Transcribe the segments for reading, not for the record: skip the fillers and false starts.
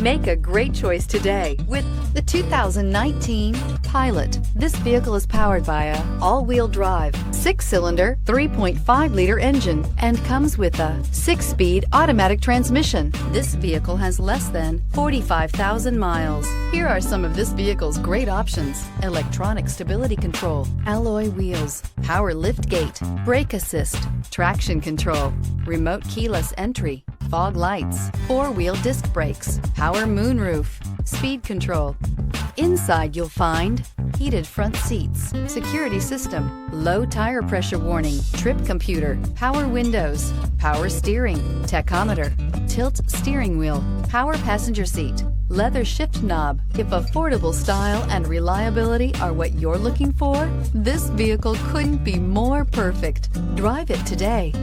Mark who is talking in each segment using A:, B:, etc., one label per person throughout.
A: Make a great choice today with the 2019 Pilot. This vehicle is powered by a all-wheel drive, 6-cylinder, 3.5-liter engine and comes with a 6-speed automatic transmission. This vehicle has less than 45,000 miles. Here are some of this vehicle's great options: electronic stability control, alloy wheels, power lift gate, brake assist, traction control, remote keyless entry, fog lights, 4-wheel disc brakes, power moonroof, speed control. Inside you'll find heated front seats, security system, low tire pressure warning, trip computer, power windows, power steering, tachometer, tilt steering wheel, power passenger seat, leather shift knob. If affordable style and reliability are what you're looking for, this vehicle couldn't be more perfect. Drive it today.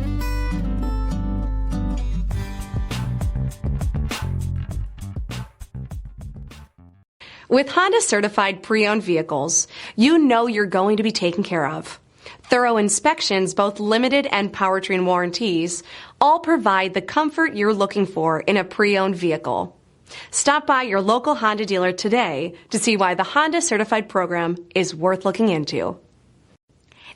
B: With Honda certified pre-owned vehicles, you know you're going to be taken care of. Thorough inspections, both limited and powertrain warranties, all provide the comfort you're looking for in a pre-owned vehicle. Stop by your local Honda dealer today to see why the Honda certified program is worth looking into.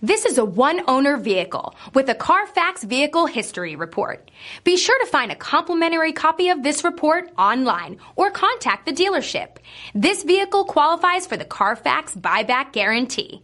C: This is a one-owner vehicle with a CARFAX Vehicle History Report. Be sure to find a complimentary copy of this report online or contact the dealership. This vehicle qualifies for the CARFAX Buyback Guarantee.